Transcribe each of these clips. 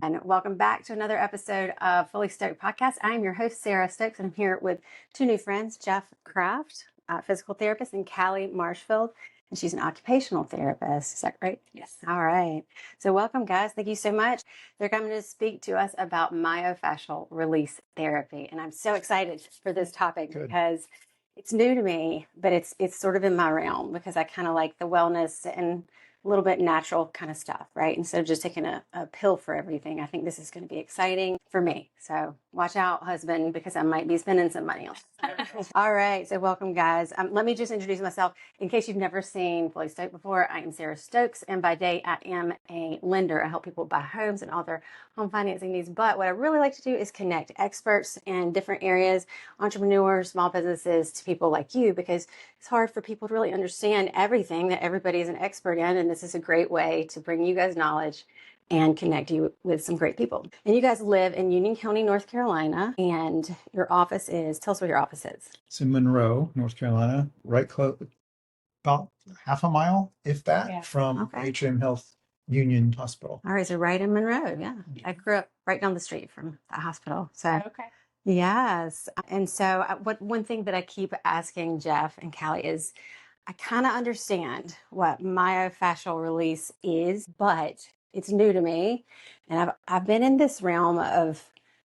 And welcome back to another episode of Fully Stoked Podcast. I am your host, Sarah Stokes, and I'm here with two new friends, Jeff Krafft, physical therapist, and Kallie Marshfield, and she's an occupational therapist. Is that right? Yes. All right. So welcome, guys. Thank you so much. They're coming to speak to us about myofascial release therapy, and I'm so excited for this topic because it's new to me, but it's sort of in my realm because I kind of like the wellness and a little bit natural kind of stuff, right? Instead of just taking a pill for everything. I think this is going to be exciting for me. So watch out, husband, because I might be spending some money on it. All right. So welcome, guys. Let me just introduce myself. In case you've never seen Fully Stoked before, I am Sarah Stokes. And by day, I am a lender. I help people buy homes and all their home financing needs. But what I really like to do is connect experts in different areas, entrepreneurs, small businesses, to people like you, because it's hard for people to really understand everything that everybody is an expert in. And this is a great way to bring you guys knowledge and connect you with some great people. And you guys live in Union County, North Carolina, and your office is, tell us where your office is. It's in Monroe, North Carolina, right close, about half a mile, if that, from Atrium Health Union Hospital. All right, so right in Monroe, yeah. I grew up right down the street from that hospital. So yes. And so one thing that I keep asking Jeff and Kallie is, I kind of understand what myofascial release is, but it's new to me. And I've been in this realm of,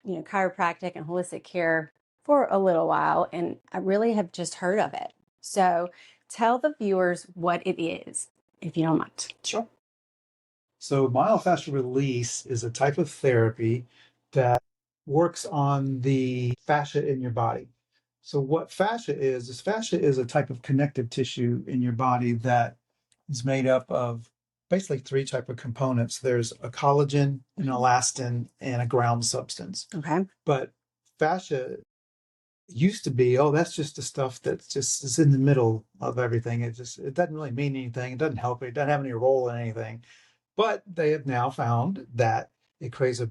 chiropractic and holistic care for a little while, and I really have just heard of it. So tell the viewers what it is, if you don't mind. Sure. So myofascial release is a type of therapy that works on the fascia in your body. So what fascia is a type of connective tissue in your body that is made up of basically three type of components. There's a collagen, an elastin, and a ground substance. Okay. But fascia used to be, that's just the stuff that just is in the middle of everything. It doesn't really mean anything. It doesn't help. It doesn't have any role in anything. But they have now found that it plays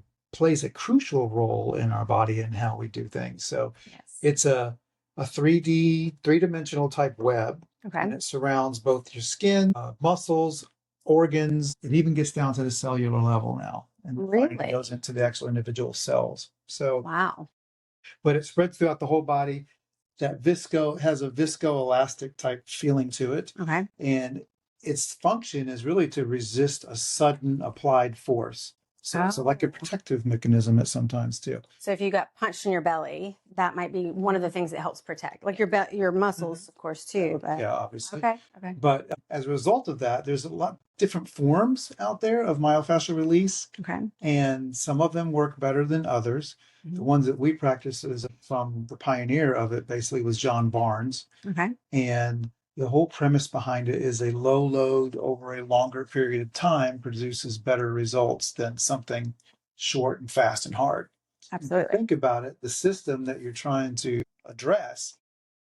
a crucial role in our body and how we do things. So it's a 3-dimensional type web. Okay. And it surrounds both your skin, muscles, organs. It even gets down to the cellular level now. And it goes into the actual individual cells. So wow. But it spreads throughout the whole body. That has a viscoelastic type feeling to it. Okay. And its function is really to resist a sudden applied force. So it's like a protective mechanism at sometimes too. So if you got punched in your belly, that might be one of the things that helps protect, like your muscles, of course, too. But yeah, obviously. Okay. But as a result of that, there's a lot of different forms out there of myofascial release. Okay. And some of them work better than others. The ones that we practice is from the pioneer of it basically was John Barnes. Okay. And the whole premise behind it is a low load over a longer period of time produces better results than something short and fast and hard. Absolutely. Think about it. The system that you're trying to address,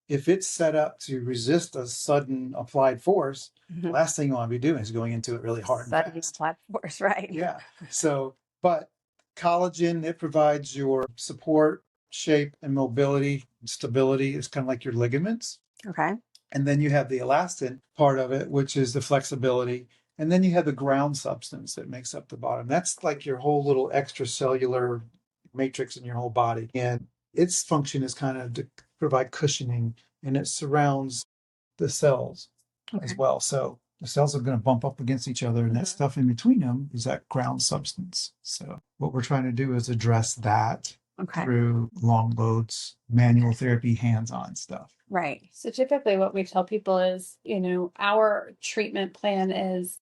if it's set up to resist a sudden applied force, the last thing you want to be doing is going into it really hard sudden and fast. applied force, right? Yeah. So, but collagen, it provides your support, shape, and mobility, and stability. It's kind of like your ligaments. Okay. And then you have the elastin part of it, which is the flexibility. And then you have the ground substance that makes up the bottom. That's like your whole little extracellular matrix in your whole body. And its function is kind of to provide cushioning, and it surrounds the cells as well. So the cells are going to bump up against each other, and that stuff in between them is that ground substance. So what we're trying to do is address that through long loads, manual therapy, hands-on stuff. Right. So typically what we tell people is, our treatment plan is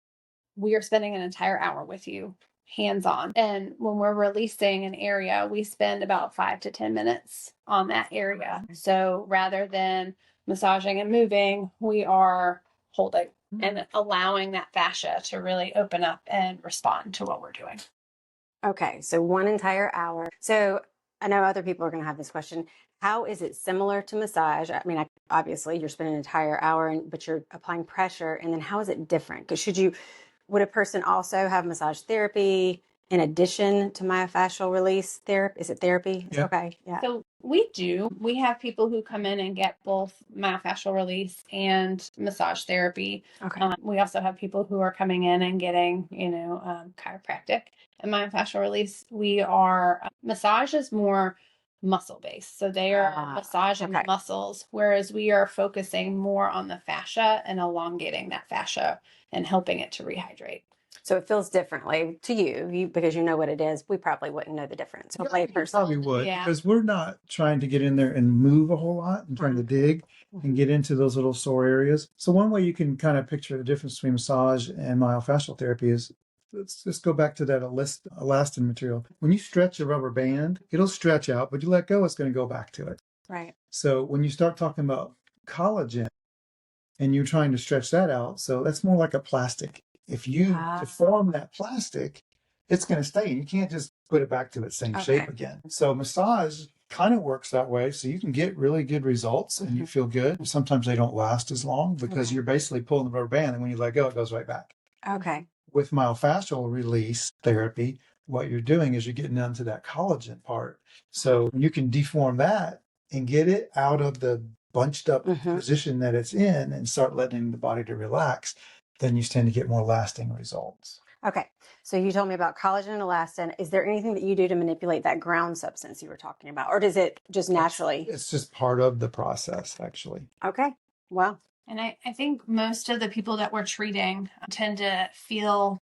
we are spending an entire hour with you hands-on. And when we're releasing an area, we spend about 5 to 10 minutes on that area. So rather than massaging and moving, we are holding and allowing that fascia to really open up and respond to what we're doing. Okay. So one entire hour. So I know other people are going to have this question. How is it similar to massage? I mean, obviously you're spending an entire hour, but you're applying pressure. And then how is it different? Because would a person also have massage therapy in addition to myofascial release therapy? Is it therapy? Yeah. Okay. Yeah. So we have people who come in and get both myofascial release and massage therapy. Okay. We also have people who are coming in and getting, chiropractic and myofascial release. Massage is more muscle based. So they are massaging the muscles, whereas we are focusing more on the fascia and elongating that fascia and helping it to rehydrate. So it feels differently to you because you know what it is. We probably wouldn't know the difference. Yeah, you probably would, because we're not trying to get in there and move a whole lot and trying to dig and get into those little sore areas. So one way you can kind of picture the difference between massage and myofascial therapy is, let's just go back to that elastin material. When you stretch a rubber band, it'll stretch out, but you let go, it's going to go back to it. Right. So when you start talking about collagen and you're trying to stretch that out, so that's more like a plastic. If you deform that plastic, it's going to stay. You can't just put it back to its same shape again. So massage kind of works that way. So you can get really good results and you feel good. Sometimes they don't last as long because you're basically pulling the rubber band, and when you let go, it goes right back. Okay. With myofascial release therapy, what you're doing is you're getting down to that collagen part. So you can deform that and get it out of the bunched up position that it's in and start letting the body to relax. Then you tend to get more lasting results. Okay. So you told me about collagen and elastin. Is there anything that you do to manipulate that ground substance you were talking about? Or does it just naturally? It's just part of the process, actually. Okay. Well. And I think most of the people that we're treating tend to feel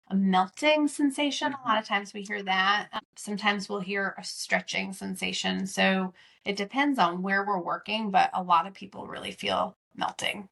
a melting sensation. A lot of times we hear that. Sometimes we'll hear a stretching sensation. So it depends on where we're working, but a lot of people really feel melting,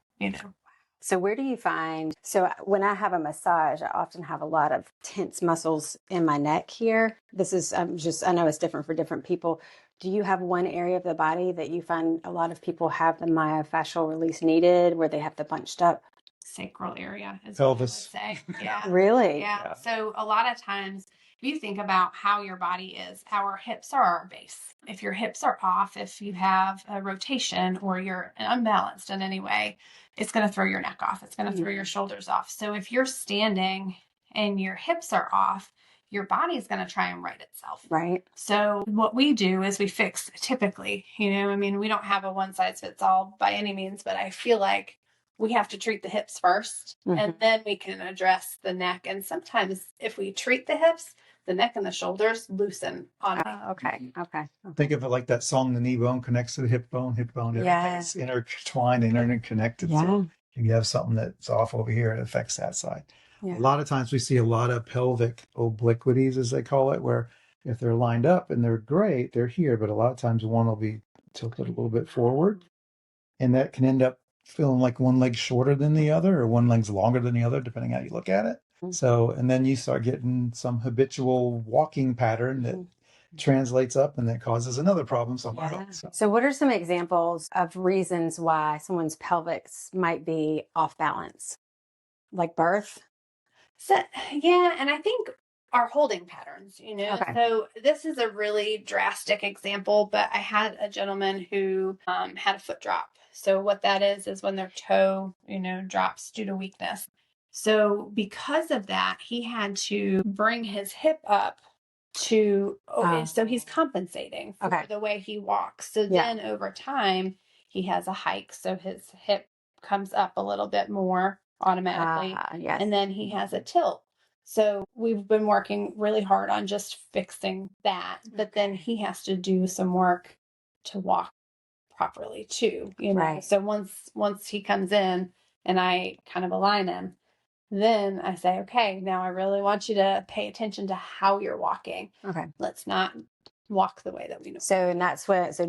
So where do you find, so when I have a massage, I often have a lot of tense muscles in my neck here. This is I know it's different for different people. Do you have one area of the body that you find a lot of people have the myofascial release needed, where they have the bunched up? Sacral area is pelvis. What I would say. Yeah. Really? Yeah. So a lot of times, if you think about how your body is, our hips are our base. If your hips are off, if you have a rotation or you're unbalanced in any way, it's going to throw your neck off. It's going to throw your shoulders off. So if you're standing and your hips are off, your body is going to try and right itself. Right. So what we do is we fix typically, we don't have a one size fits all by any means, but I feel like we have to treat the hips first and then we can address the neck. And sometimes if we treat the hips, the neck and the shoulders loosen on. Okay. Think of it like that song, the knee bone connects to the hip bone, everything's intertwined and interconnected. Yeah. So if you have something that's off over here, it affects that side. Yeah. A lot of times we see a lot of pelvic obliquities, as they call it, where if they're lined up and they're great, they're here, but a lot of times one will be tilted a little bit forward, and that can end up feeling like one leg's shorter than the other or one leg's longer than the other, depending how you look at it. So, and then you start getting some habitual walking pattern that translates up and that causes another problem somewhere else. So what are some examples of reasons why someone's pelvis might be off balance? Like birth? So, and I think our holding patterns, So this is a really drastic example, but I had a gentleman who had a foot drop. So what that is when their toe, drops due to weakness. So because of that, he had to bring his hip up so he's compensating for the way he walks. So then over time, he has a hike. So his hip comes up a little bit more automatically. And then he has a tilt. So we've been working really hard on just fixing that. But then he has to do some work to walk properly too, Right. So once he comes in and I kind of align him, then I say, okay, now I really want you to pay attention to how you're walking. Okay. Let's not walk the way that we know. So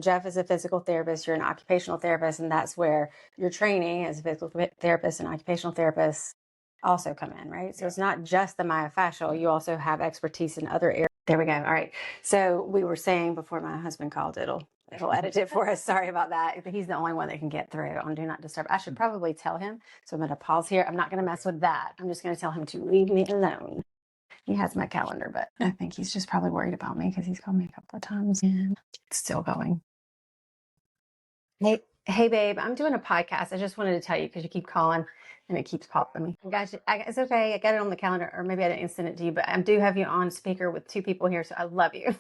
Jeff is a physical therapist, you're an occupational therapist, and that's where your training as a physical therapist and occupational therapist also come in, right? So it's not just the myofascial, you also have expertise in other areas. There we go. All right. So we were saying before my husband called, it'll edit it for us. Sorry about that. He's the only one that can get through on Do Not Disturb. I should probably tell him. So I'm going to pause here. I'm not going to mess with that. I'm just going to tell him to leave me alone. He has my calendar, but I think he's just probably worried about me because he's called me a couple of times and it's still going. Hey, Hey, babe, I'm doing a podcast. I just wanted to tell you because you keep calling and it keeps popping me. Gosh, it's okay. I got it on the calendar, or maybe I didn't send it to you, but I do have you on speaker with 2 people here, so I love you.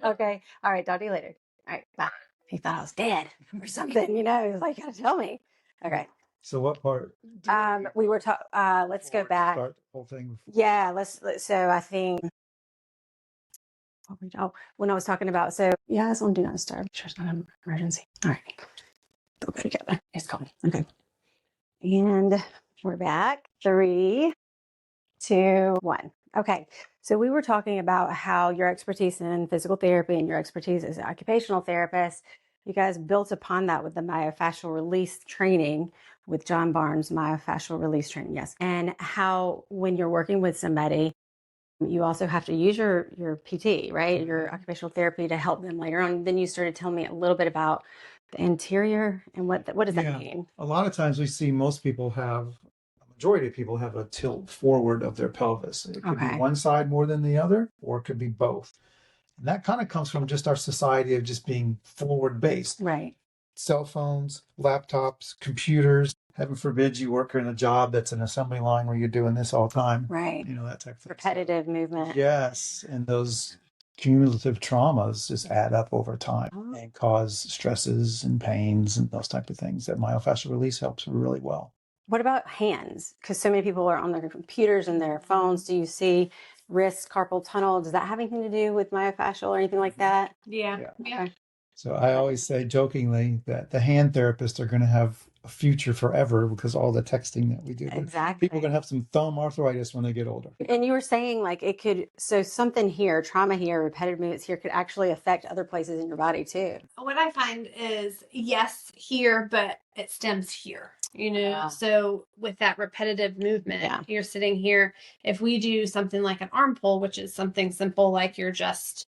Okay. All right. Talk to you later. All right. Bye. He thought I was dead or something, He was like, you gotta tell me. Okay. So what part? We were talking, let's go back. Start the whole thing. Yeah. So I think, when I was talking about, yeah, it's on Do Not Disturb. Sure, it's not an emergency. All right. They'll go together. It's coming. Okay. And we're back. 3, 2, 1. Okay. So we were talking about how your expertise in physical therapy and your expertise as an occupational therapist, you guys built upon that with the myofascial release training with John Barnes, myofascial release training. Yes. And how when you're working with somebody, you also have to use your PT, right? Your occupational therapy to help them later on. Then you started telling me a little bit about the anterior and what does that mean? A lot of times we see most people have, a majority of people have a tilt forward of their pelvis. It could be one side more than the other, or it could be both. And that kind of comes from just our society of just being forward based. Right. Cell phones, laptops, computers. Heaven forbid you work in a job that's an assembly line where you're doing this all the time. Right. That type of thing. Repetitive movement. Yes. And those cumulative traumas just add up over time and cause stresses and pains and those type of things that myofascial release helps really well. What about hands? Because so many people are on their computers and their phones. Do you see wrist carpal tunnel? Does that have anything to do with myofascial or anything like that? Yeah. Okay. So I always say jokingly that the hand therapists are going to have a future forever because all the texting that we do. Exactly. People are going to have some thumb arthritis when they get older. And you were saying like it could, so something here, trauma here, repetitive movements here could actually affect other places in your body too. What I find is, yes, here, but it stems here. So with that repetitive movement, you're sitting here. If we do something like an arm pull, which is something simple, like you're just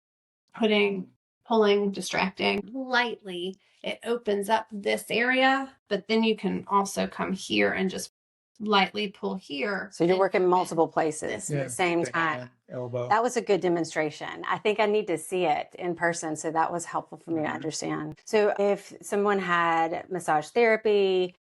pulling, distracting lightly, it opens up this area, but then you can also come here and just lightly pull here. So you're working multiple places at the same time. Elbow. That was a good demonstration. I think I need to see it in person. So that was helpful for me to understand. So if someone had massage therapy,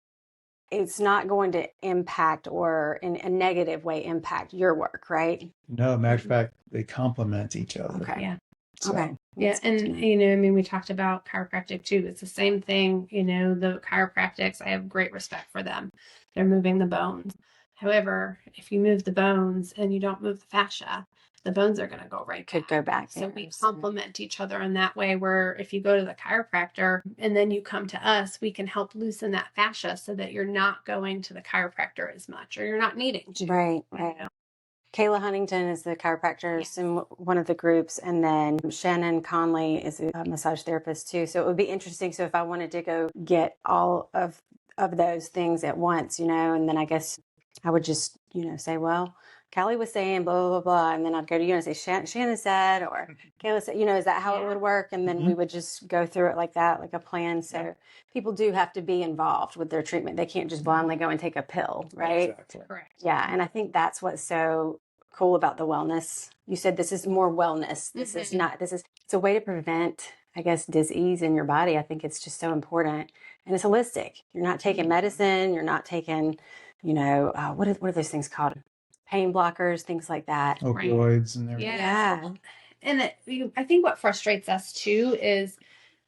it's not going to impact or in a negative way impact your work, right? No, matter of fact, they complement each other. Okay. Yeah. So, yeah. And, we talked about chiropractic too. It's the same thing. The chiropractics, I have great respect for them. They're moving the bones. However, if you move the bones and you don't move the fascia, the bones are going to go right. Could go back. So we complement each other in that way, where if you go to the chiropractor and then you come to us, we can help loosen that fascia so that you're not going to the chiropractor as much, or you're not needing to. Right. Kayla Huntington is the chiropractor in one of the groups, and then Shannon Conley is a massage therapist too. So it would be interesting. So if I wanted to go get all of those things at once, and then I guess I would just, say, well, Kallie was saying blah, blah, blah, blah. And then I'd go to you and say, Shannon said, or Kayla said, is that how it would work? And then we would just go through it like that, like a plan. So people do have to be involved with their treatment. They can't just blindly go and take a pill, right? Exactly. Correct. Yeah. And I think that's what's so cool about the wellness. You said this is more wellness. This is not, it's a way to prevent, I guess, disease in your body. I think it's just so important. And it's holistic. You're not taking medicine. You're not taking, what are those things called? Pain blockers, things like that. Opioids and everything. Yeah. And I think what frustrates us too is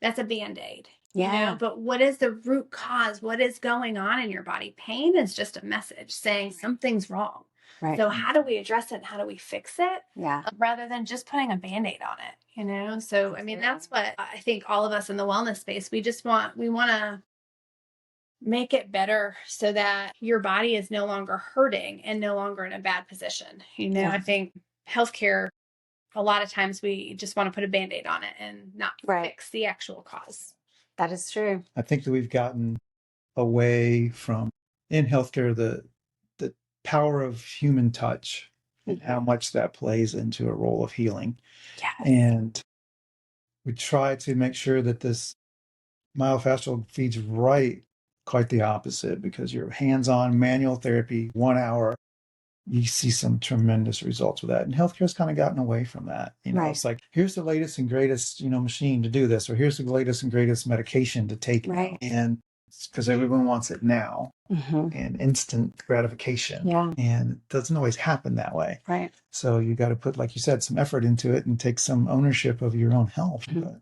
that's a Band-Aid. Yeah. But what is the root cause? What is going on in your body? Pain is just a message saying something's wrong. Right. So how do we address it and how do we fix it? Yeah. Rather than just putting a Band-Aid on it, So, that's what I think all of us in the wellness space, we want to make it better so that your body is no longer hurting and no longer in a bad position. I think healthcare, a lot of times we just want to put a Band-Aid on it and not fix the actual cause. That is true. I think that we've gotten away from, in healthcare, the power of human touch and how much that plays into a role of healing. Yes. And we try to make sure that this myofascial feeds right. Quite the opposite, because you're hands-on manual therapy, 1 hour, you see some tremendous results with that. And healthcare's kind of gotten away from that. Right. It's like, here's the latest and greatest, machine to do this, or here's the latest and greatest medication to take. Right. And it's because everyone wants it now and instant gratification. Yeah. And it doesn't always happen that way. Right. So you got to put, like you said, some effort into it and take some ownership of your own health. But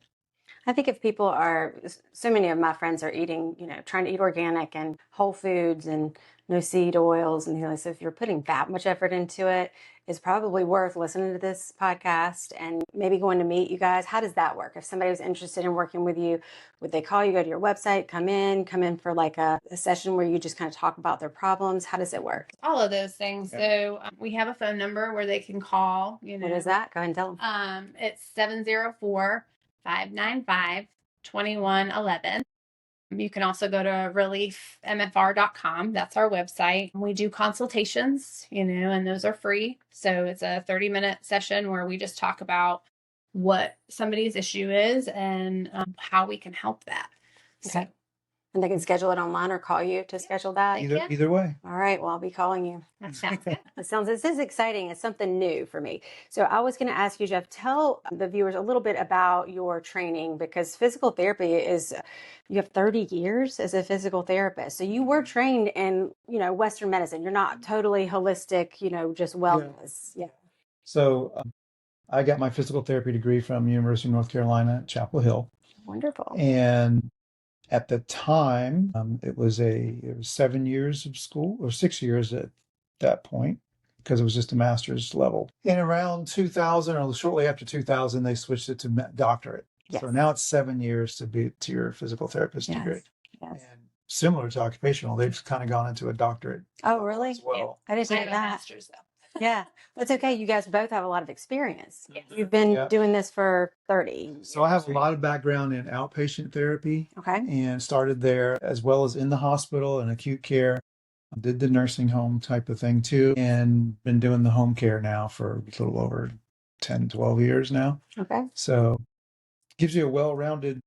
I think if people are, so many of my friends are eating, trying to eat organic and whole foods and no seed oils. And so if you're putting that much effort into it, it's probably worth listening to this podcast and maybe going to meet you guys. How does that work? If somebody was interested in working with you, would they call you, go to your website, come in for like a session where you just kind of talk about their problems? How does it work? All of those things. Yeah. So we have a phone number where they can call. What is that? Go ahead and tell them. It's 704-595-2111. You can also go to reliefmfr.com. That's our website. We do consultations, and those are free. So it's a 30-minute session where we just talk about what somebody's issue is and how we can help that. Okay. So, and they can schedule it online or call you to schedule that? Either way. All right. Well, I'll be calling you. That sounds good. This is exciting. It's something new for me. So I was going to ask you, Jeff, tell the viewers a little bit about your training, because physical therapy you have 30 years as a physical therapist. So you were trained in, Western medicine. You're not totally holistic, just wellness. Yeah. So I got my physical therapy degree from University of North Carolina at Chapel Hill. Wonderful. And at the time, it was 7 years of school, or 6 years at that point, because it was just a master's level. And around 2000, or shortly after 2000, they switched it to doctorate. Yes. So now it's 7 years to be to your physical therapist degree. Yes. And similar to occupational, they've kind of gone into a doctorate. Oh, really? As well. I didn't know that. Master's though. Yeah, that's okay. You guys both have a lot of experience. Yes. You've been doing this for 30. So I have a lot of background in outpatient therapy. Okay. And started there as well as in the hospital and acute care. I did the nursing home type of thing too, and been doing the home care now for a little over 10, 12 years now. Okay. So it gives you a well-rounded,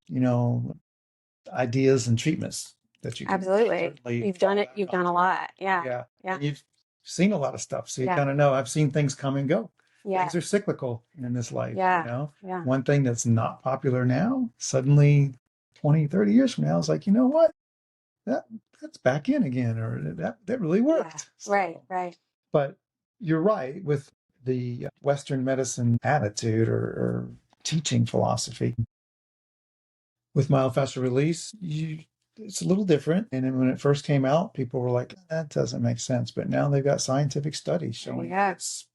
ideas and treatments that you can. Absolutely. You've done it. You've done a lot. Yeah. Yeah. Yeah. And you've seen a lot of stuff. So you kind of know. I've seen things come and go. Yeah. Things are cyclical in this life. Yeah. Yeah. One thing that's not popular now, suddenly 20, 30 years from now, is like, you know what? That's back in again, or that really worked. Yeah. Right. But you're right with the Western medicine attitude or teaching philosophy. With myofascial release, it's a little different. And then when it first came out, people were like, that doesn't make sense. But now they've got scientific studies showing it's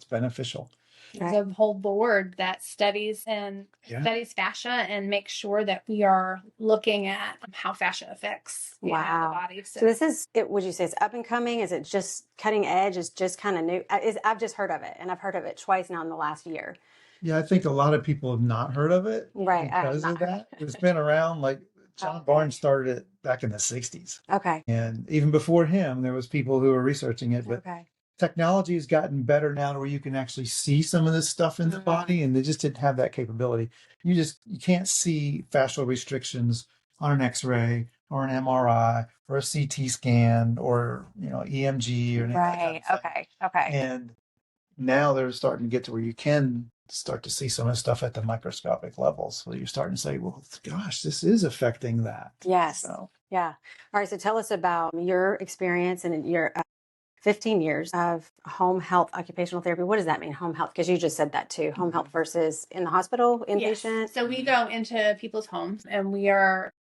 beneficial. There's a whole board that studies fascia and makes sure that we are looking at how fascia affects the body. So this is, would you say it's up and coming? Is it just cutting edge? Is just kind of new? I've just heard of it, and I've heard of it twice now in the last year. Yeah, I think a lot of people have not heard of it because of that. It's been around, like John Barnes started it back in the 60s. Okay. And even before him, there was people who were researching it. But technology has gotten better now to where you can actually see some of this stuff in the body, and they just didn't have that capability. You can't see fascial restrictions on an X-ray or an MRI or a CT scan or EMG or anything. Right. Okay. And now they're starting to get to where you can start to see some of the stuff at the microscopic level. So you're starting to say, well, gosh, this is affecting that. Yes. Yeah. All right. So tell us about your experience and your 15 years of home health occupational therapy. What does that mean, home health? Because you just said that too. Home health versus in the hospital, inpatient. Yes. So we go into people's homes and we're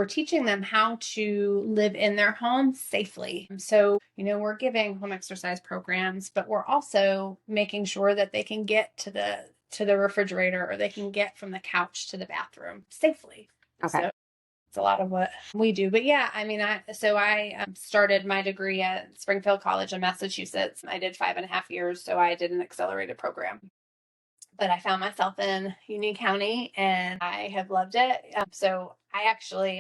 teaching them how to live in their home safely. So, we're giving home exercise programs, but we're also making sure that they can get to the refrigerator, or they can get from the couch to the bathroom safely. Okay. So it's a lot of what we do. But yeah, I started my degree at Springfield College in Massachusetts. I did 5.5 years, so I did an accelerated program. But I found myself in Union County, and I have loved it.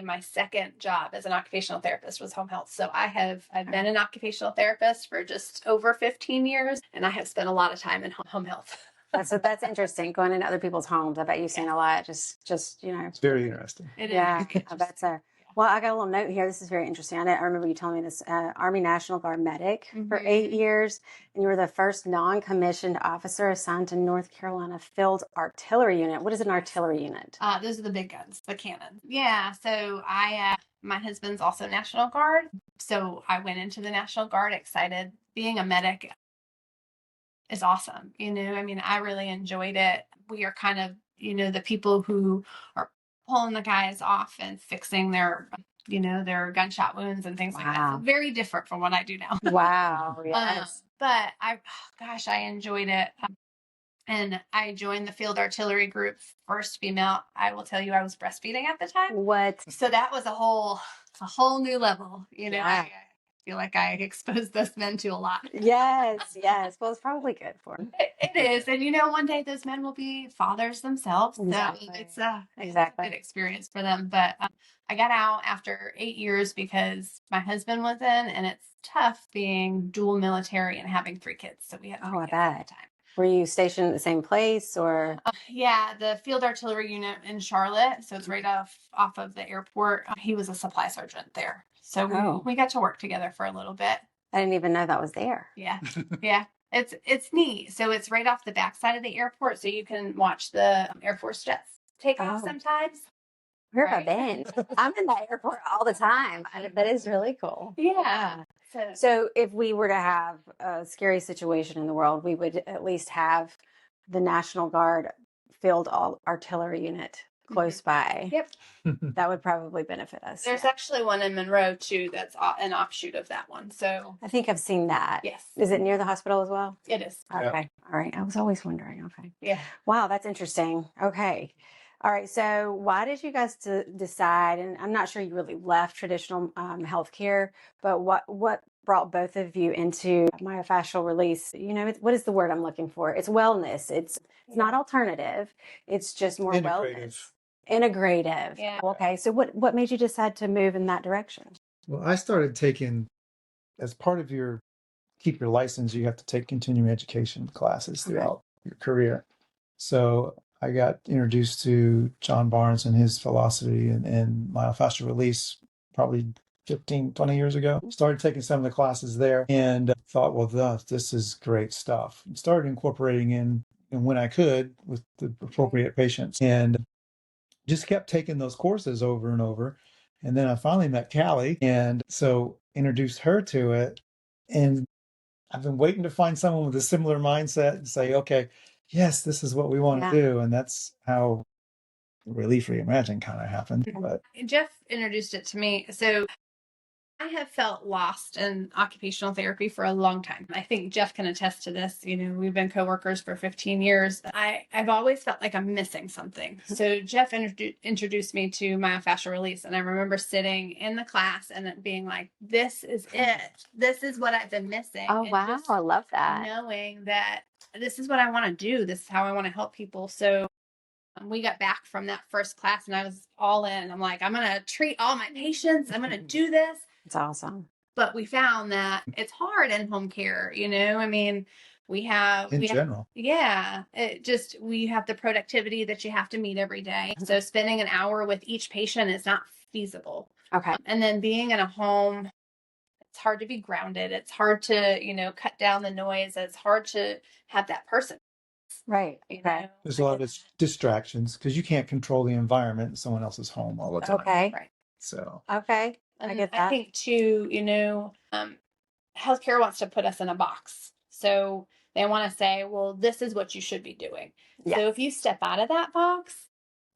My second job as an occupational therapist was home health. So I've been an occupational therapist for just over 15 years, and I have spent a lot of time in home health. That's interesting. Going into other people's homes. I bet you've seen a lot. Just It's very interesting. I bet so. Well, I got a little note here. This is very interesting. I remember you telling me this. Army National Guard medic for 8 years, and you were the first non-commissioned officer assigned to North Carolina Field Artillery Unit. What is an artillery unit? Those are the big guns, the cannons. Yeah. So my husband's also National Guard, so I went into the National Guard excited. Being a medic is awesome. I mean, I really enjoyed it. We are kind of, the people who are pulling the guys off and fixing their, their gunshot wounds and things like that. So very different from what I do now. Wow. Yes. But I enjoyed it. And I joined the field artillery group, first female. I will tell you, I was breastfeeding at the time. What? So that was a whole new level. I feel like I exposed those men to a lot. Yes. Well, it's probably good for them. It is. And, one day those men will be fathers themselves. Exactly. So it's a good experience for them. But I got out after 8 years because my husband was in, and it's tough being dual military and having 3 kids. So we had 3 kids at the time. Were you stationed at the same place or? Yeah, the field artillery unit in Charlotte. So it's right off of the airport. He was a supply sergeant there. So we got to work together for a little bit. I didn't even know that was there. Yeah. Yeah. It's neat. So it's right off the backside of the airport. So you can watch the Air Force jets take off sometimes. Where have I been? I'm in the airport all the time. That is really cool. Yeah. So if we were to have a scary situation in the world, we would at least have the National Guard Field Artillery Unit close by. Yep. That would probably benefit us. There's actually one in Monroe too that's an offshoot of that one. So I think I've seen that. Yes. Is it near the hospital as well? It is. Okay. All right. I was always wondering. Okay. Yeah. Wow, that's interesting. Okay. All right. So why did you guys decide, and I'm not sure you really left traditional healthcare, but what brought both of you into myofascial release? What is the word I'm looking for? It's wellness. It's not alternative. It's just more wellness. Integrative. Yeah. Okay. So what made you decide to move in that direction? Well, I started taking, as part of keep your license, you have to take continuing education classes throughout your career. So I got introduced to John Barnes and his philosophy and myofascial release probably 15, 20 years ago. Started taking some of the classes there and thought, well, this is great stuff. Started incorporating in when I could with the appropriate patients, and just kept taking those courses over and over. And then I finally met Kallie, and so introduced her to it. And I've been waiting to find someone with a similar mindset and say, okay, yes, this is what we want to do. And that's how Relief Reimagined kind of happened. But Jeff introduced it to me. So I have felt lost in occupational therapy for a long time. I think Jeff can attest to this. We've been coworkers for 15 years. I've always felt like I'm missing something. So Jeff introduced me to myofascial release. And I remember sitting in the class and it being like, this is it. This is what I've been missing. Oh, wow. I love that. Knowing that this is what I want to do. This is how I want to help people. So we got back from that first class and I was all in. I'm like, I'm going to treat all my patients. I'm going to do this. It's awesome. But we found that it's hard in home care. I mean, we have general. Yeah. We have the productivity that you have to meet every day. So spending an hour with each patient is not feasible. Okay. And then being in a home, it's hard to be grounded. It's hard to, cut down the noise. It's hard to have that person. Right. Okay. There's a lot of distractions because you can't control the environment in someone else's home all the time. Okay. Right. So. Okay. I get that. I think too, healthcare wants to put us in a box. So they want to say, well, this is what you should be doing. Yeah. So if you step out of that box,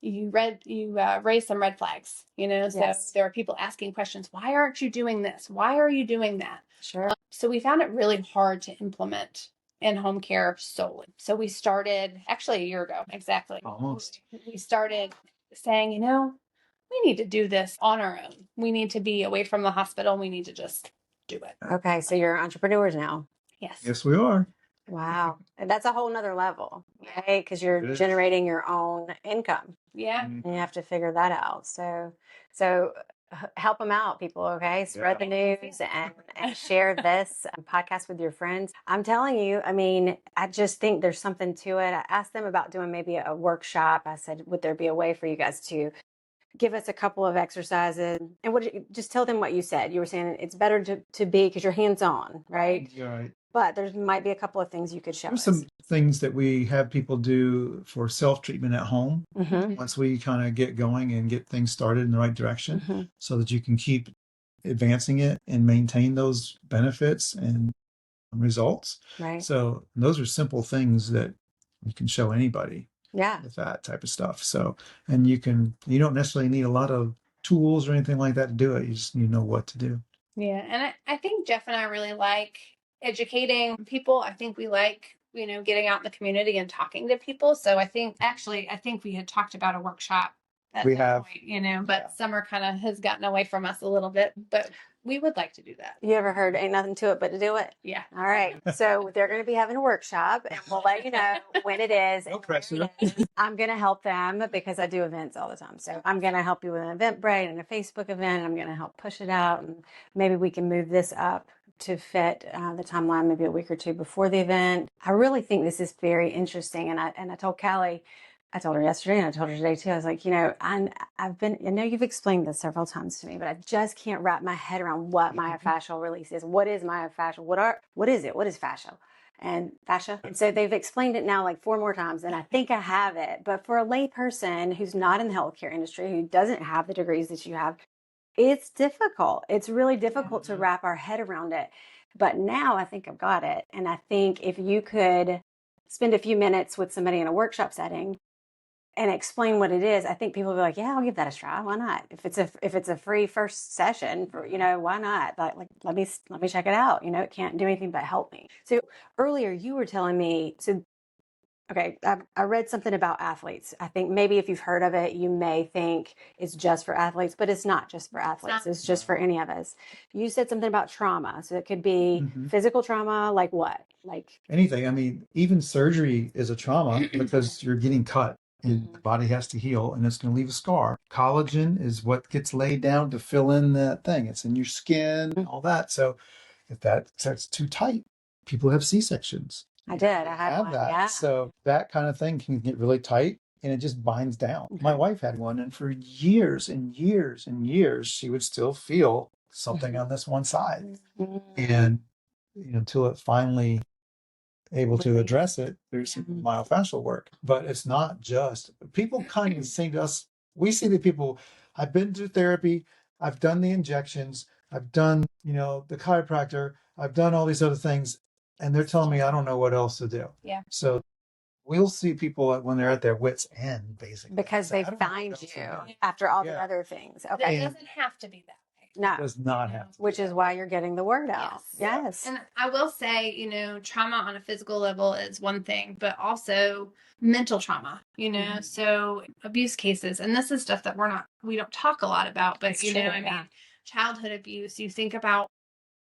you raise some red flags, so there are people asking questions. Why aren't you doing this? Why are you doing that? Sure. So we found it really hard to implement in home care solely. So we started actually a year ago. Exactly. Almost. We started saying, we need to do this on our own. We need to be away from the hospital. We need to just do it. Okay. So you're entrepreneurs now. Yes. Yes, we are. Wow. And that's a whole nother level, right? Because you're generating your own income. Yeah. And you have to figure that out. So help them out, people. Okay. Spread the news and share this podcast with your friends. I'm telling you, I mean, I just think there's something to it. I asked them about doing maybe a workshop. I said, would there be a way for you guys to give us a couple of exercises. And just tell them what you said. You were saying it's better to be, because you're hands-on, right? You're right. But there might be a couple of things you could show There's us. some things that we have people do for self-treatment at home. Once we kind of get going and get things started in the right direction, so that you can keep advancing it and maintain those benefits and results. Right. So those are simple things that you can show anybody. Yeah. With that type of stuff. So, and you don't necessarily need a lot of tools or anything like that to do it. You just need to know what to do. Yeah. And I think Jeff and I really like educating people. I think we like, getting out in the community and talking to people. So I think we had talked about a workshop at that point, but summer kind of has gotten away from us a little bit, but we would like to do that. You ever heard ain't nothing to it but to do it? Yeah. All right. So they're going to be having a workshop, and we'll let you know when it is. No pressure. I'm going to help them because I do events all the time. So I'm going to help you with an Eventbrite and a Facebook event. I'm going to help push it out, and maybe we can move this up to fit the timeline maybe a week or two before the event. I really think this is very interesting. And I told Kallie, I told her yesterday and I told her today too. I was like, I know you've explained this several times to me, but I just can't wrap my head around what myofascial release is. What is myofascial? What is it? What is fascia? And fascia. And so they've explained it now like 4 more times, and I think I have it. But for a lay person who's not in the healthcare industry, who doesn't have the degrees that you have, it's difficult. It's really difficult to wrap our head around it. But now I think I've got it. And I think if you could spend a few minutes with somebody in a workshop setting and explain what it is, I think people will be like, yeah, I'll give that a try. Why not? If it's a free first session, why not? Like let me check it out. It can't do anything but help me. So earlier you were telling me, okay, I read something about athletes. I think maybe if you've heard of it, you may think it's just for athletes, but it's not just for athletes. It's just for any of us. You said something about trauma. So it could be physical trauma, like what? Like anything. I mean, even surgery is a trauma because you're getting cut. And the body has to heal, and it's going to leave a scar. Collagen is what gets laid down to fill in that thing. It's in your skin, all that. So if that's too tight, people have C-sections. I have one, that. Yeah. So that kind of thing can get really tight, and it just binds down. My wife had one, and for years and years and years, she would still feel something on this one side. And until it finally able to address it, there's some myofascial work. But it's not just, people kind of say to us, we see the people, I've been through therapy, I've done the injections, I've done, the chiropractor, I've done all these other things, and they're telling me I don't know what else to do. Yeah. So we'll see people when they're at their wits' end, basically. Because they find you after all the other things. Okay. It doesn't have to be that. No. It does not have to. Which is why you're getting the word out. Yes. And I will say, trauma on a physical level is one thing, but also mental trauma, so abuse cases. And this is stuff that we don't talk a lot about, but childhood abuse, you think about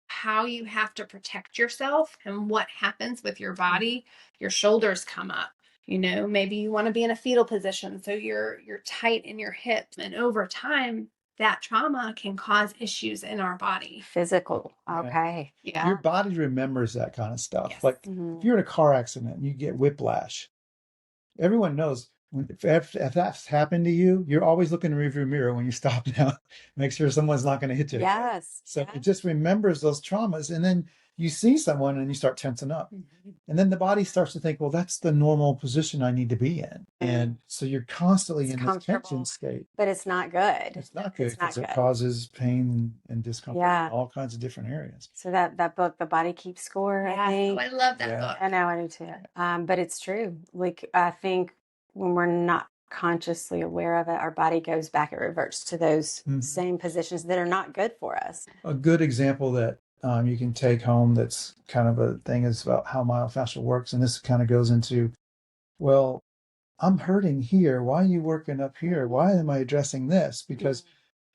how you have to protect yourself and what happens with your body. Your shoulders come up. Maybe you want to be in a fetal position, so you're tight in your hips, and over time that trauma can cause issues in our body. Physical. Okay. Yeah. Your body remembers that kind of stuff. Yes. Like if you're in a car accident and you get whiplash, everyone knows if that's happened to you, you're always looking in the rearview mirror when you stop now. Make sure someone's not going to hit you. Yes. So it just remembers those traumas. And then you see someone and you start tensing up. And then the body starts to think, well, that's the normal position I need to be in. And so you're constantly in this tension state. But it's not good. It's not good because it causes pain and discomfort in all kinds of different areas. So that book, The Body Keeps Score, I think. I love that book. I know, I do too. But it's true. Like, I think when we're not consciously aware of it, our body goes back, it reverts to those same positions that are not good for us. A good example that you can take home that's kind of a thing is about how myofascial works. And this kind of goes into, well, I'm hurting here. Why are you working up here? Why am I addressing this? Because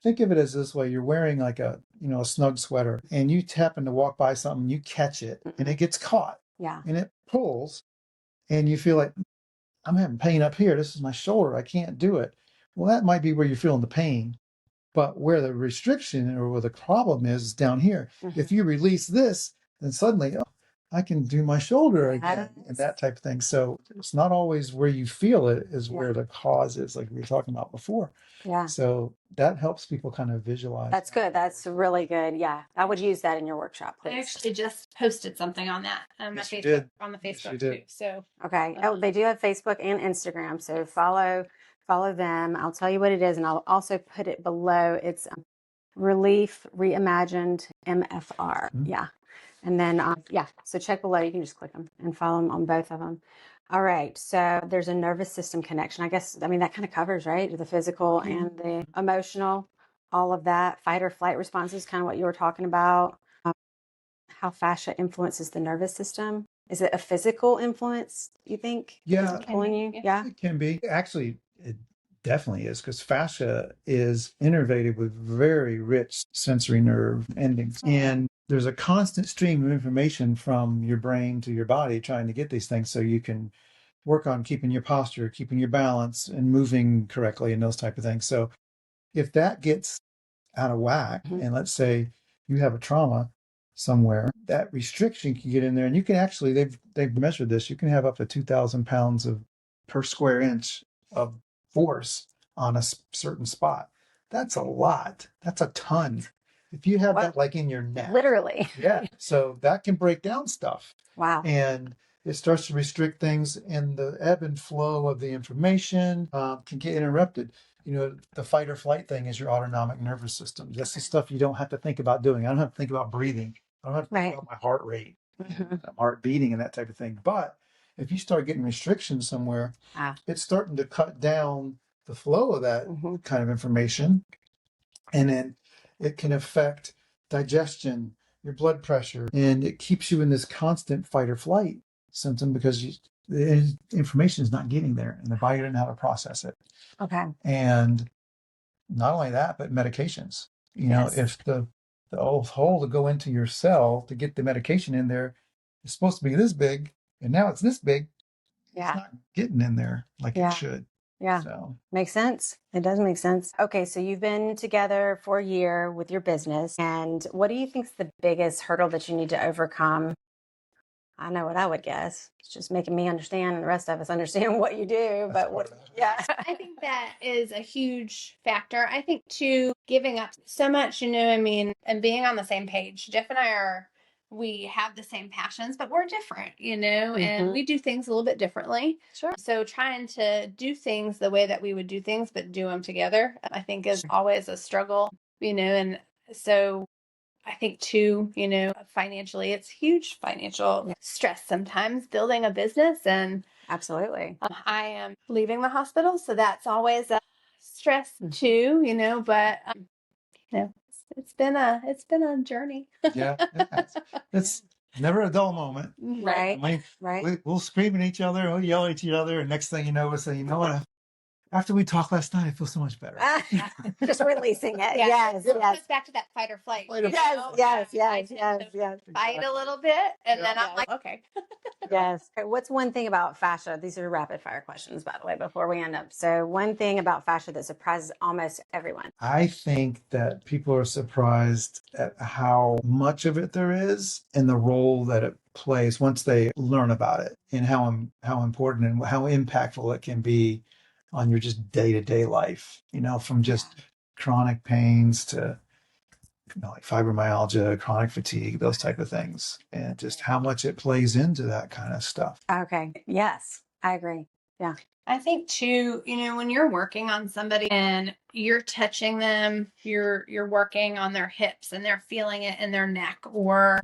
think of it as this way. You're wearing like a snug sweater, and you happen to walk by something, you catch it, and it gets caught. Yeah. And it pulls, and you feel like, I'm having pain up here. This is my shoulder. I can't do it. Well, that might be where you're feeling the pain. But where the restriction or where the problem is down here. If you release this, then suddenly, I can do my shoulder again Yes. and that type of thing. So it's not always where you feel it is Yeah. where the cause is, like we were talking about before. Yeah. So that helps people kind of visualize. That's good. That's really good. Yeah. I would use that in your workshop, I please. actually just posted something on that on Yes, my you Facebook, did. on the Yes, you Facebook did. too. So Okay. Oh, they do have Facebook and Instagram. So follow them. I'll tell you what it is, and I'll also put it below. It's Relief Reimagined MFR. Mhm. Yeah. And then, yeah, so check below. You can just click them and follow them on both of them. All right. So there's a nervous system connection. I guess, I mean, that kind of covers, right? The physical and the emotional, all of that. Fight or flight response is kind of what you were talking about. How fascia influences the nervous system. Is it a physical influence, you think? Yeah. It's pulling you? Yeah. Yeah. It can be. Actually, it definitely is because fascia is innervated with very rich sensory nerve endings. And there's a constant stream of information from your brain to your body trying to get these things so you can work on keeping your posture, keeping your balance, and moving correctly and those type of things. So if that gets out of whack, Mhm. and let's say you have a trauma somewhere, that restriction can get in there, and you can actually they've measured this. You can have up to 2,000 pounds of per square inch of force on a certain spot. That's a lot. That's a ton. If you have that like in your neck, Literally. yeah. So that can break down stuff, Wow. and it starts to restrict things, and the ebb and flow of the information can get interrupted. You know, the fight or flight thing is your autonomic nervous system. That's the stuff you don't have to think about doing. I don't have to think about breathing. I don't have to think Right. about my heart rate, Mhm. heart beating, and that type of thing. But if you start getting restrictions somewhere, it's starting to cut down the flow of that Mhm. kind of information. And then it can affect digestion, your blood pressure, and it keeps you in this constant fight or flight symptom because the information is not getting there and the body doesn't know how to process it. Okay. And not only that, but medications. You know, Yes. if the old hole to go into your cell to get the medication in there is supposed to be this big, and now it's this big, it's Yeah. not getting in there like Yeah. it should. Yeah. So Makes sense. It does make sense. Okay, so you've been together for a year with your business, and what do you think is the biggest hurdle that you need to overcome? I know what I would guess. It's just making me understand and the rest of us understand what you do, that's but what, part of it. yeah. I think that is a huge factor. I think too, giving up so much, I mean, and being on the same page. Jeff and we have the same passions, but we're different, and we do things a little bit differently. Sure. So trying to do things the way that we would do things, but do them together, I think is always a struggle, and so I think too, financially, it's huge financial stress sometimes building a business. And Absolutely. I am leaving the hospital. So that's always a stress too, but, it's been a journey. Yeah, it's never a dull moment. Right. I mean, Right. we'll scream at each other, we'll yell at each other, and next thing you know, we'll say, you know what? After we talked last night, I feel so much better. Just releasing it. Yeah. Yes. It Yes. goes back to that fight or flight. Fight or Yes. Yes. I Yes. tend Yes. to Yes. fight a little bit, and then I'm like, okay. Yes. Okay, what's one thing about fascia? These are rapid fire questions, by the way, before we end up. So, one thing about fascia that surprises almost everyone. I think that people are surprised at how much of it there is and the role that it plays once they learn about it, and how important and how impactful it can be on your just day-to-day life, from just chronic pains to like fibromyalgia, chronic fatigue, those type of things, and just how much it plays into that kind of stuff. Okay. Yes, I agree. Yeah. I think too, when you're working on somebody and you're touching them, you're working on their hips and they're feeling it in their neck, or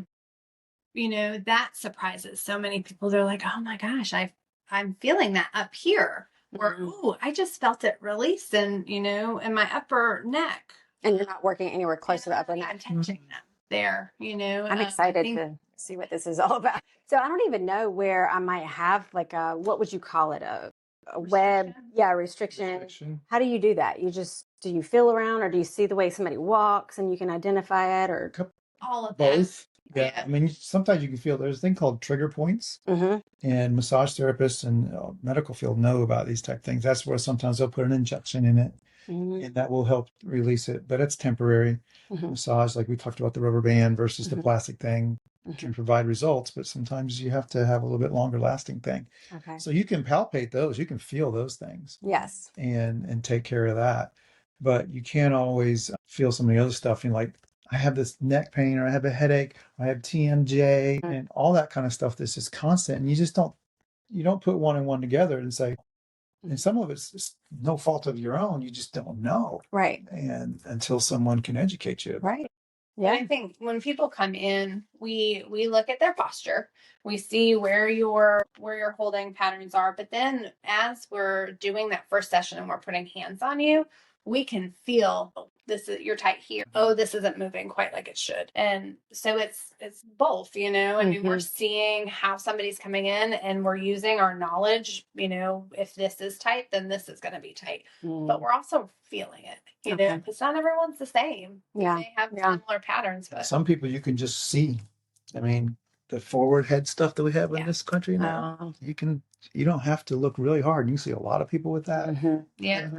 that surprises so many people. They're like, "Oh my gosh, I'm feeling that up here." Or, "Ooh, I just felt it release in my upper neck." And you're not working anywhere close to the upper neck. I'm touching them there, I'm excited to see what this is all about. So I don't even know where I might have like what would you call it? A web, restriction. How do you do that? Do you feel around, or do you see the way somebody walks and you can identify it, or all of both? that. Yeah. I mean, sometimes you can feel there's a thing called trigger points, and massage therapists and medical field know about these type things. That's where sometimes they'll put an injection in it, and that will help release it, but it's temporary. Massage, like we talked about the rubber band versus the plastic thing, can provide results, but sometimes you have to have a little bit longer lasting thing. Okay. So you can palpate those, you can feel those things. Yes. And take care of that. But you can't always feel some of the other stuff. You know, like I have this neck pain or I have a headache, or I have TMJ and all that kind of stuff that's just constant. And you don't put one and one together and say, and some of it's just no fault of your own. You just don't know. Right. And until someone can educate you. Right. Yeah. And I think when people come in, we look at their posture, we see where your holding patterns are, but then as we're doing that first session and we're putting hands on you, we can feel, oh, you're tight here. Oh, this isn't moving quite like it should. And so it's both, I mean, we're seeing how somebody's coming in and we're using our knowledge, if this is tight, then this is going to be tight, but we're also feeling it, because not everyone's the same. Yeah. They have similar patterns, but some people you can just see. I mean, the forward head stuff that we have in this country now, you don't have to look really hard. You see a lot of people with that. Yeah.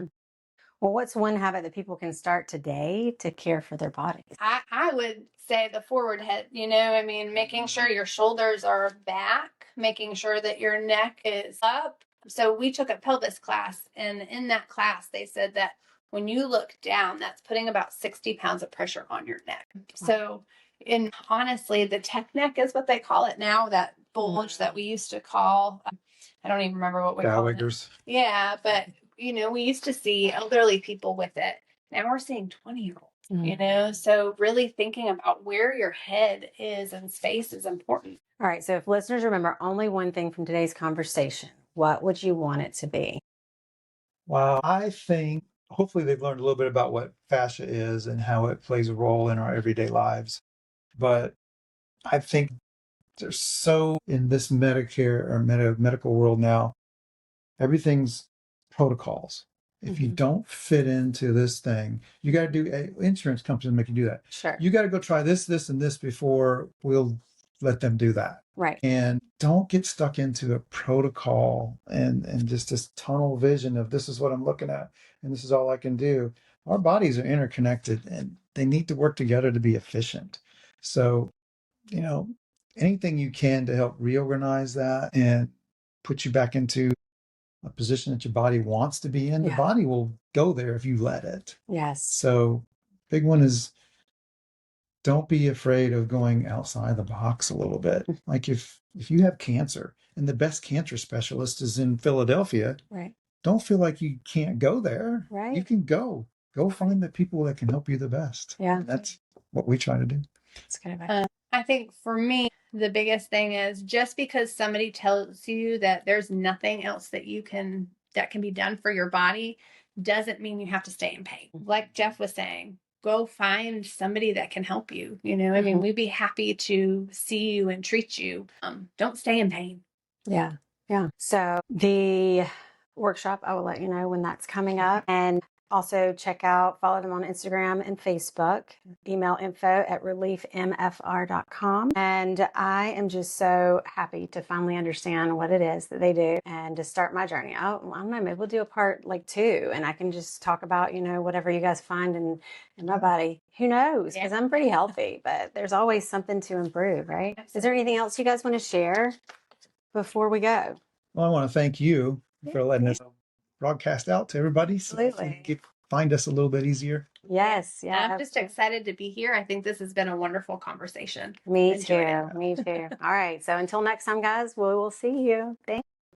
Well, what's one habit that people can start today to care for their bodies? I would say the forward head, I mean, making sure your shoulders are back, making sure that your neck is up. So we took a pelvis class, and in that class, they said that when you look down, that's putting about 60 pounds of pressure on your neck. Wow. So, and honestly, the tech neck is what they call it now, that bulge that we used to call, I don't even remember what we call it. Yeah, but we used to see elderly people with it. Now we're seeing 20-year-olds, so really thinking about where your head is and space is important. All right. So if listeners remember only one thing from today's conversation, what would you want it to be? Well, I think hopefully they've learned a little bit about what fascia is and how it plays a role in our everyday lives. But I think there's so in this Medicare or medical world now, everything's protocols. If you don't fit into this thing, you got to do insurance companies make you do that. Sure. You got to go try this, and this before we'll let them do that. Right. And don't get stuck into a protocol and just this tunnel vision of this is what I'm looking at and this is all I can do. Our bodies are interconnected and they need to work together to be efficient. So, anything you can to help reorganize that and put you back into a position that your body wants to be in, the body will go there if you let it. Yes. So big one is don't be afraid of going outside the box a little bit. Like if you have cancer and the best cancer specialist is in Philadelphia, right? Don't feel like you can't go there. Right. You can go find the people that can help you the best. Yeah. And that's what we try to do. That's good advice. I think for me, the biggest thing is just because somebody tells you that there's nothing else that can be done for your body doesn't mean you have to stay in pain. Like Jeff was saying, go find somebody that can help you. I mean, we'd be happy to see you and treat you. Don't stay in pain. Yeah. Yeah. So the workshop, I will let you know when that's coming up. And also follow them on Instagram and Facebook, email info@reliefmfr.com. And I am just so happy to finally understand what it is that they do and to start my journey. I don't know, maybe we'll do a part 2 and I can just talk about, whatever you guys find in my body. Who knows? Because I'm pretty healthy, but there's always something to improve, right? Absolutely. Is there anything else you guys want to share before we go? Well, I want to thank you for letting us broadcast out to everybody. Absolutely. So find us a little bit easier. Yes. Yeah. I'm just excited to be here. I think this has been a wonderful conversation. Me too. Me too. All right. So until next time, guys, we will see you. Thanks.